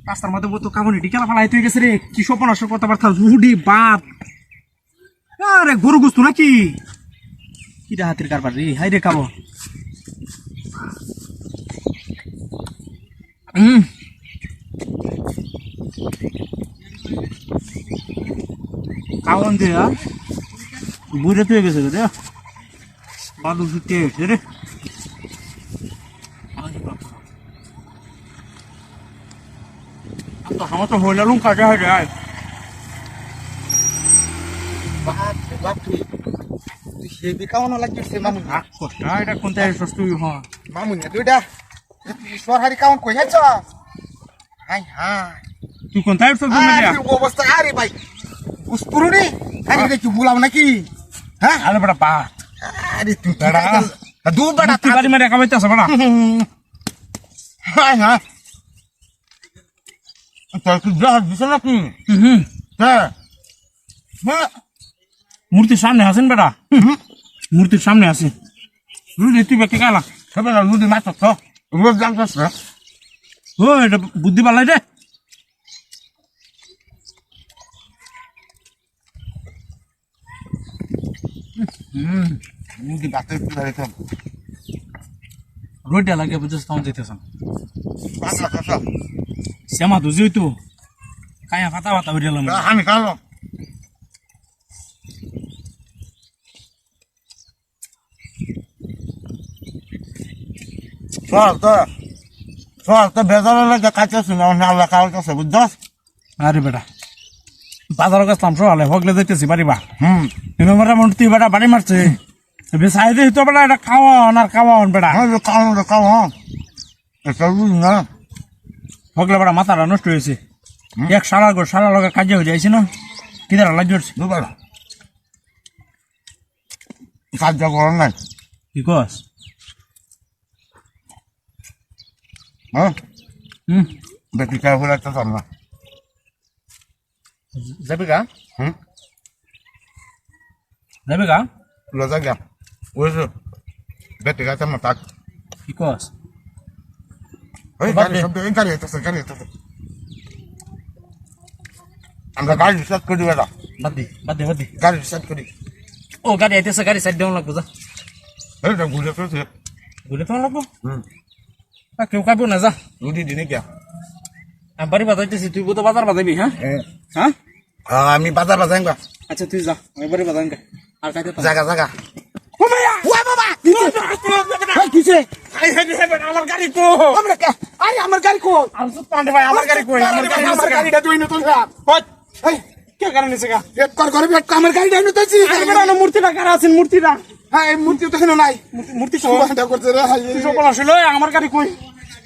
রাস্তার মধ্যে বলতো কামড়ে ডিকেলা ফালাই তুই গেছে রে কি স্বপন আসর কথাবার্তা রুডি বাপ আরে গরু গুস্তু নাকি কিটা হাতের কারবার রে হাই রে কাবো কাউন দিয়া বুড়ে তুই গেছে রে বালু ছুটে রে তো আমার তো হইল কাজে হয়ে যায় তুই হেবি কাউনা লাগছে মামু কষ্ট এটা কোনটাই সস্তুই হ মামু না দুইটা সরকারি কাউন কই যাচ্ছ হাই হাই তুই কোনটাই সস্তুই মিলিয়া অবস্থা আরে ভাই উসপুরুনি আরে দেখি বুলাও নাকি হ্যাঁ আরে বড় বাত আরে তুই বড়া দু বড়া তুই বাড়ি মেরে কামাইতে আছে বড়া হাই হাই তোর কি জাহাজ দিছ নাকি হ্যাঁ হ্যাঁ মূর্তির সামনে আছেন বেটা মূর্তির সামনে আছে রুদি তুই বেঁকে গেলা সবাই রুদি মাত্র তো রোজ জানতাস না ও এটা বুদ্ধি পালাই রে রুদি বাতে কি ধরেছাম রোডটা লাগে বুঝছিস কেমন দিতেছেন পাতলা কথা শ্যামা তো যেহেতু কায়া পাতা পাতা বেরিয়েলাম আমি খাবো চল তো বেজার লাগে কাছে না আল্লাহ কাছে বুঝছস আরে বেটা বাজার গেছিলাম সকালে হগলে যাইতেছি বাড়ি বা হুম মূর্তি বেটা বাড়ি মারছে বেসাই দিয়ে তো বেটা এটা খাওয়ান আর খাওয়ান বেটা খাও এটা বুঝ না হগলে বেটা মাথাটা নষ্ট হয়েছে এক সারা লগে কাজে হয়ে যাইছে না কিদার লাগছে দুবার কাজ করার নাই কি কস হ্যাঁ হুম বেটি খাই হলে একটা না যাবে গা হুম যাবে গা লজা গা ওইসো বেটি খাইতে আমার তাক কি কস ওই গাড়ি শব্দ এই গাড়ি হইতেছে আমরা গাড়ি রিসার্চ করি বেটা বাদ দে গাড়ি রিসার্চ করি ও গাড়ি আইতেছে গাড়ি সাইড দেওয়া লাগবো যা এটা ঘুরে ফেলছে ঘুরে তো লাগবো হুম কেউ খাইবো না যা রুদি দিনে গিয়া আমি বাড়ি বাজাইতেছি তুই তো বাজার বাজাবি হ্যাঁ হ্যাঁ আমি বাজার বাজাই গা আচ্ছা তুই যা আমি বাড়ি বাজাই আর খাইতে জাগা ও মাইয়া ওয়া বাবা কিসে আমার গাড়ি তো আরে আমার গাড়ি কো আমি তো পান্ডে ভাই আমার গাড়ি কই আমার গাড়িটা তুই নতুন এই কে কারণ নিছে গা এক কর বেট আমার গাড়িটা নতুনছি আরে বেটা না মূর্তিটা কারা আছেন মূর্তিটা হ্যাঁ এই মূর্তি তো নাই মূর্তি কো সুবাহটা করছে রে তুই সকল আসলে আমার গাড়ি কই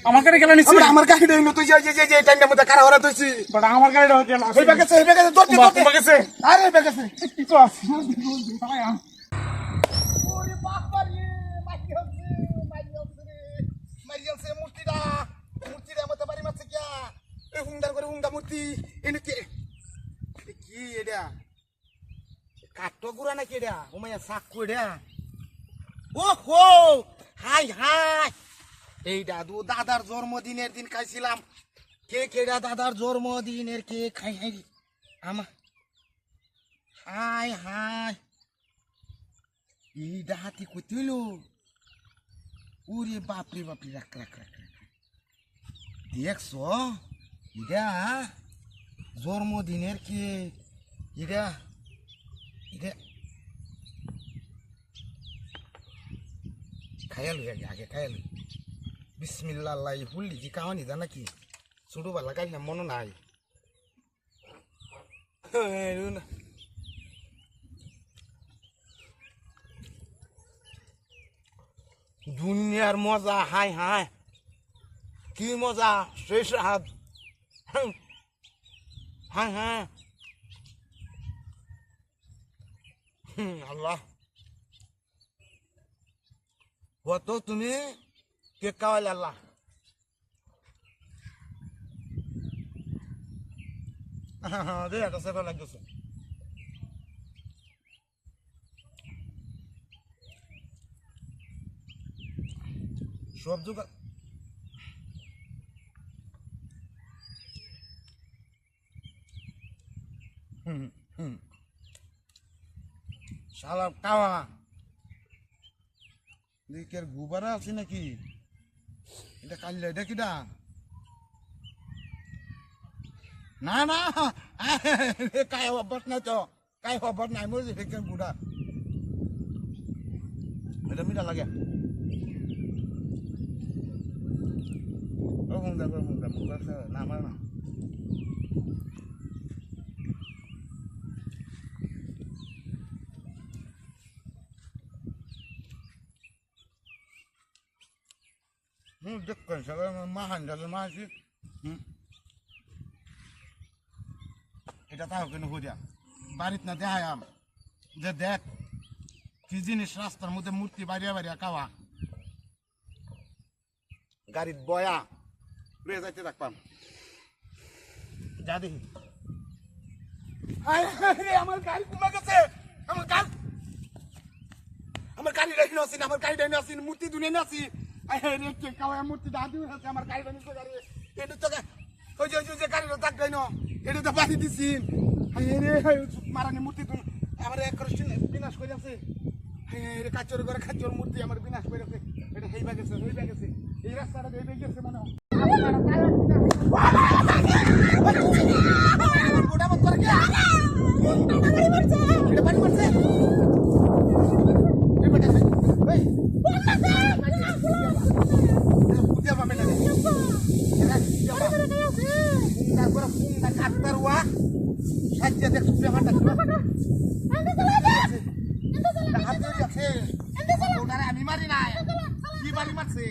আমার গাড়ি গেল নিছে আমার গাড়িটা নতুন যে টাইমটা মধ্যে কারা হরা তুইছি বেটা আমার গাড়িটা হইতে না ওই বাগেছে দৌড়তে বাগেছে আরে বাগেছে কি কস ওরে বাবা রে মারিয়ালছে মূর্তিটা মধ্যে বাড়ি মারছে কিয়া এই হুঙ্গার করে হুঙ্গা মূর্তি এনে কি এটা কাটো গুড়া নাকি এটা ওমাইয়া সাক্কু এটা ও হো হাই এই দাদার জন্মদিনের দিন খাইছিলাম কেক এটা দাদার জন্মদিনের কেক খাই আমার হাই এইটা হাতি কইল ওরে বাপরে রাখ দেখছ এটা জন্মদিনের কেক এটা খায়ালু আগে খায়ালু বিসমিল্লাহ ফুললি কি কাহানি জানা কি ছোটবেলা কাজ না মনে নাই দুনিয়ার মজা হাই কি মজা শেষ হাত হাই আল্লাহ কত তুমি কেক খাওয়াইলে আল্লাহ এটা সেটা লাগতেছে সব জোগাড় শালা কাওয়া দিকের গুবারা আছে নাকি এটা কাল্লা এটা কিটা না না কাই অভ্যাস নাই তো কাই অভ্যাস নাই মোর দিকের গুড়া এটা মিঠা লাগে মুখ না মার না দেখুন সবাই মা হান্ডালের মা আছে এটা তাও কেন হইয়া বাড়িতে না দেখায়াম যে দেখ কি জিনিস রাস্তার মধ্যে মূর্তি বাড়িয়া বাড়িয়া খাওয়া গাড়ির বয়া রয়ে যাইতে থাকতাম যা দেখি আমার গাড়ি কমে গেছে আমার গাড়ি রেখে আসি আমার গাড়ি রেখে আসি মূর্তি দুনিয়া আসি মূর্তি দাঁড়ি আছে আমার গাড়ি রেখে গাড়ি এটা তো ওই যে গাড়িটা তাক গাই না এটা তো বাড়ি দিছি মারানি মূর্তি তুমি আমার এক বিনাশ করে আছে কাচর করে খাচর মূর্তি আমার বিনাশ করে আছে এটা হইবা গেছে এই রাস্তাটা হইবা গেছে মানে আমি মারি নাই কি বাড়ি মারছে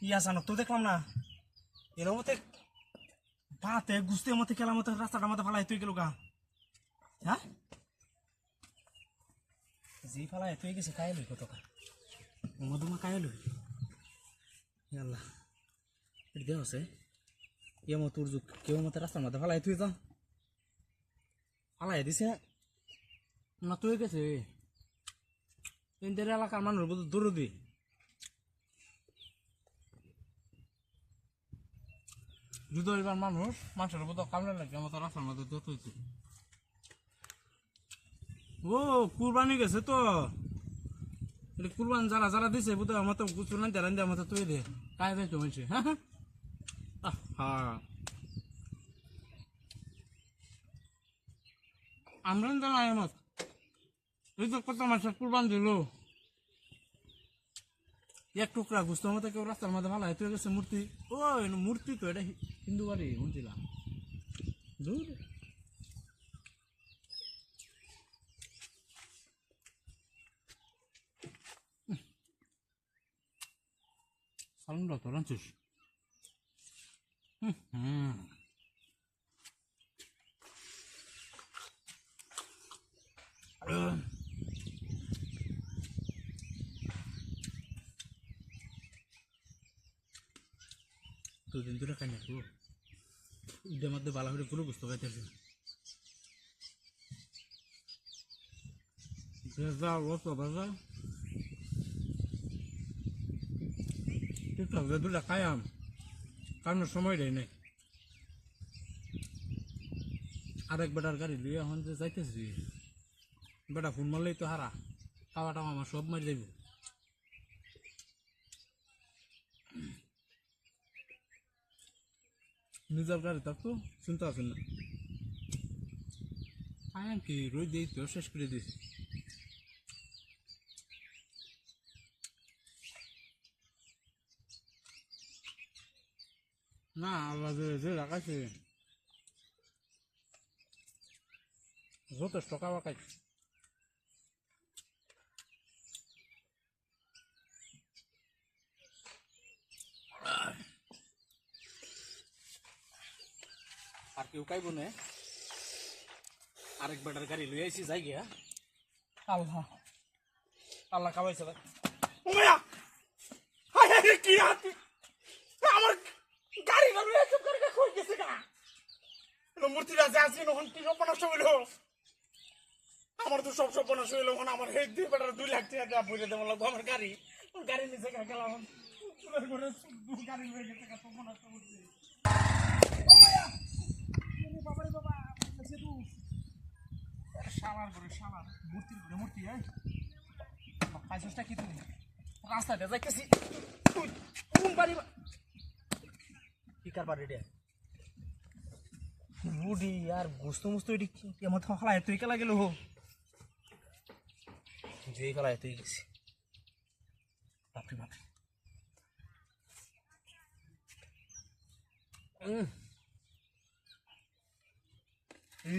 ইয়া জানো তো দেখলাম না এর মতে ভাতে গুছতে মতে খেলার মতো রাস্তাটার মধ্যে ফালাই তুই গেল গা হ্যাঁ জি ফালাই তুই গেছে কায় লই কত মধুমা কায় লই আল্লাহ এটা দেহ আছে এমন তোর যুগ কেউ মতো রাস্তার মধ্যে ফালাই তুই যা ফালাই দিছে না তুই গেছে ইন্টার এলাকার মানুষ বুঝো দূর দি যুদ্ধ এবার মানুষের উপর কামড়ে লাগে আমার রাস্তার মধ্যে যত হইছে ও কুরবানি গেছে তো এটা কুরবান যারা যারা দিছে বুঝো আমার তো গুছু না দেন আমার তো তুই দে কায় যাইতে হয়েছে হ্যাঁ হ্যাঁ আমরা জানাই আমার এই তো কত মানুষের কুরবান দিল এক টুকরা গুস্ত মতো কেউ রাস্তার মধ্যে ভালো হয়ে গেছে মূর্তি ও মূর্তি তো এটা হিন্দু বাড়ি বুঝছিলাম দূর সালুনটা তো রাঁচিস দুদিন ধরে খাই না তো ঈদের মধ্যে বালা হয়ে পুরো বুঝতে পারতেছি ঠিকঠাক দুটা খাইয়াম কারণ সময় দেয় নাই আরেক বেটার গাড়ি লিয়ে এখন যে যাইতেছি বেটা ফোন মারলেই তো হারা খাওয়া টাওয়া আমার সব মারি যাইব নিজের গাড়ি থাকতো চিন্তা আছে না আয়াম কি রোজ দিই তো শেষ করে দিস না আবার যে রাখাইছে যথেষ্ট টাকা বাকাইছে আর কেউ কাইব না আরেক বেটার গাড়ি লই আইছি যাই গিয়া আল্লাহ আল্লাহ কাবাইছে ওয়া হাই হাই কি হাতি আমার গাড়ি না লই সব করে কই গেছে গা মূর্তি রাজা আছে নখন কি সর্বনাশ হইল আমার তো সব সর্বনাশ হইল এখন আমার হেড দিয়ে বেটার 2 লাখ টাকা বইরে দেব লাগবে আমার গাড়ি নিচে গেলাম চুলের করে গাড়ি লই গেছে গা সর্বনাশ হইছে ও ভাইয়া বাবা রে বাবা আছে তো শালার করে শালার মূর্তি পাইছটা কি তুমি রাস্তাটা যাইতেছি কোন বাড়ি কি কারবার রে রুডি আর গোস্ত মুস্ত এটি কেমন ফেলা তুই কেলা গেল হো যে ফেলা তুই গেছি বাপরে বাপ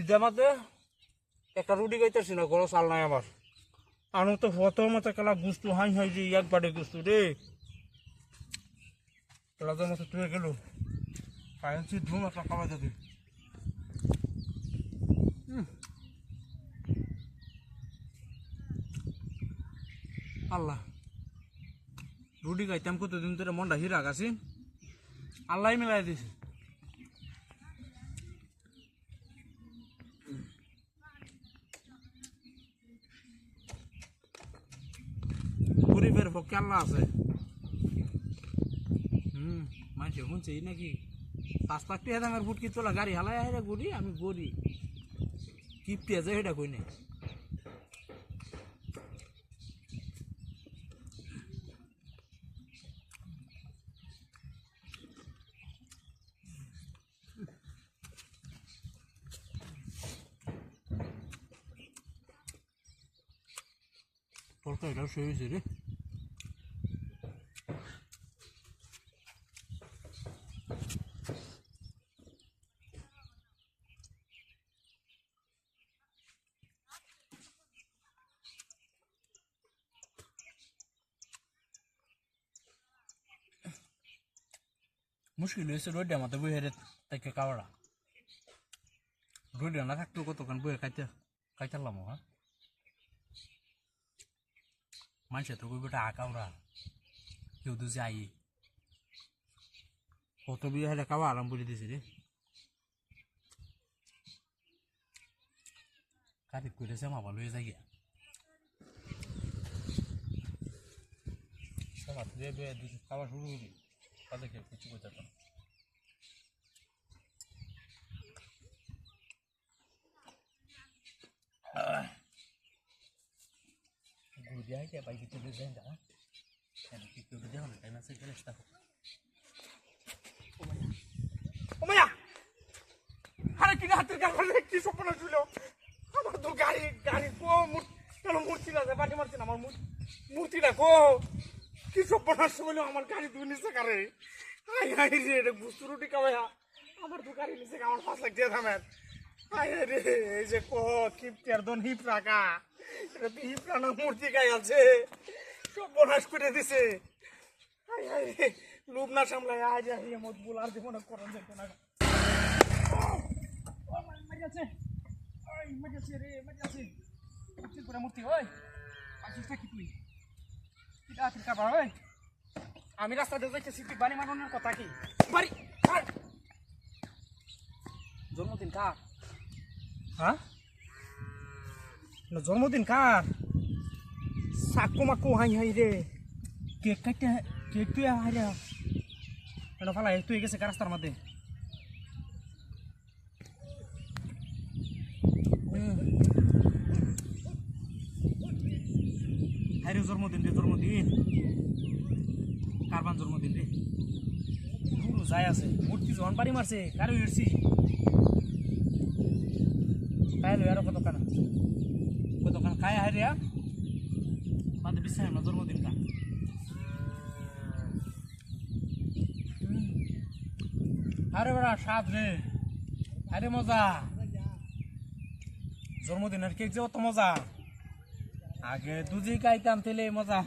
জামাতে একটা রুটি খাইতেছি না কোনো চাল নাই আমার আনো তো হতো মতো কেলা গুস্তু হাই হাই যে একবারে গুস্তু রে কেলা তো মতো তুই গেল কায়ছি ধুম একটা খাওয়া যাবে আল্লাহ রুটি খাইতাম কতদিন ধরে মনটা হিরা গাছি আল্লাহ মিলাই দিছে গরিবের পক্ষে আল্লাহ আছে মানুষ শুনছে নাকি 5 লাখ টাকা দামের ফুটকি তোলা গাড়ি হালাই আহে গড়ি আমি গড়ি কি পেঁয়াজ এটা কই না তরকারিটাও সে হয়েছে রে মুশকিল হয়েছে রোডে আমাদের বই হেরে তাকে কাওড়া রোডে না থাকতো কতক্ষণ বইয়ে খাইতারলাম হ্যাঁ মানুষের তো বইটা আঁকাওড়া কেউ তো যাই কত বিয়ে হেরে খাওয়া আরাম বলে দিয়েছে রে কাটি করেছে মা ভালো হয়ে যায় গিয়া খাওয়া শুরু করি তাদেরকে কিছু করতে পারতাম ঘুরে আইতে বাইকে চলে যায় না কি করে দেওয়া না টাইম আছে গেলে ওমায়া আরে কি হাতের কাছে কি স্বপ্ন ছিল আমার তো গাড়ি কো মূর্তি না বাটি মারছি না আমার মূর্তিটা কো কি স্বপ্ন ছিল আমার গাড়ি তুই নিচে কারে হাই হাই রে এটা বুস্তু রুটি কামায়া আমার তো গাড়ি নিচে আমার 5 লাখ দিয়ে থামেন হাই রে এই যে কো কিপটার দন হিপ রাখা এটা তো হিপ না মূর্তি গায় আছে সব বনাশ করে দিছে হাই হাই রে লোভ না সামলায় আজ আই মত বলার দেব না করন যেত না মজা আছে রে মজা আছে মূর্তি করে মূর্তি ওই আসিসটা কি তুই কি রাতের কাবা ওই আমি রাস্তা দিয়ে যাইতেছি তুই বাড়ি মানানোর কথা কি বাড়ি জন্মদিন কার হ্যাঁ জন্মদিন কার সাকু মাকু হাই হাই রে কেক কাটতে কেক তুই হাই রে এটা ফালাই তুই গেছে রাস্তার মধ্যে হাই রে জন্মদিন কারবান জন্মদিন রে পুরো যাই আছে মূর্তি যখন বাড়ি মারছে কারো এসছি খাই লো আরো কতক্ষণ খাই হাই রে বাদে বিশ্বাস না জন্মদিন কা আরে বড়া স্বাদ রে আরে মজা জন্মদিনের কেক যে অত মজা আগে দুজি খাইতাম তেলে মজা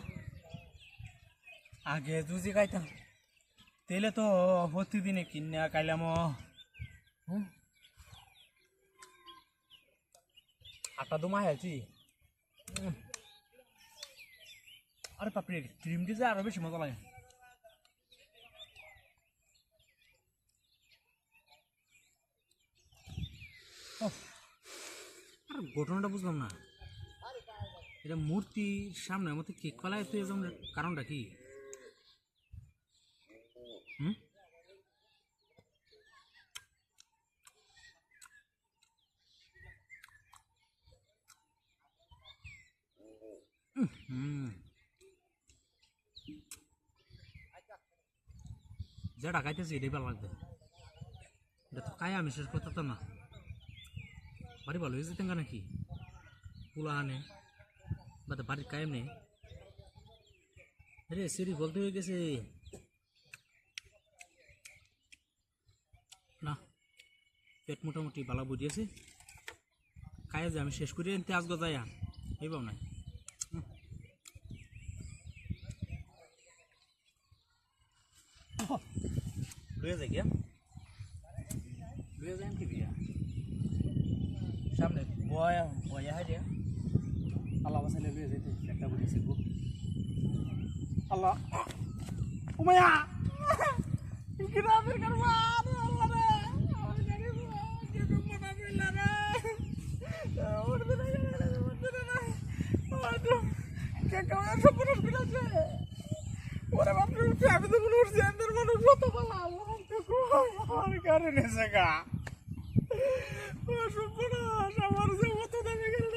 আগে দুজি খাইতাম তেলে তো প্রতিদিনে কিনে খাইলাম আটা দমা হয়েছি আরে বাপরে ক্রিম দিয়ে আরো বেশি মজা লাগে আর ঘটনাটা বুঝলাম না এটা মূর্তির সামনে আমাদের কেক ফেলায় তুই যেমন কারণটা কি যেটা খাইতেছি এটাই ভালো লাগবে এটা তো খাই আমি শেষ করতে না বাড়ি ভালো হয়েছে তেঙ্গা নাকি পোলা আনে বা বাড়ির কায়েম নেই আরে সিঁড়ি বলতে হয়ে গেছে না পেট মোটামুটি বালা বুঝিয়েছে খাইয়া যে আমি শেষ করি এনতে আজ গজাই এইবার নাই লুয়ে যাই গিয়া লুয়ে যাই কি বিয়া সামনে বয়া হয় যে আল্লাহ বাসাইলে লুয়ে যেতে একটা বুঝি শিখবো আল্লাহ উমায়া কি রাতের করবা আল্লাহ রে আমি জানি কি মনা মিলা রে ওরবে না কে কেমন সব বিরাছে ওরে বাপরে আমি তো মনে হচ্ছে এদের মানুষ যত পালা আমার কারণে জায়গা ও সব আমার যে মতো দামে গেল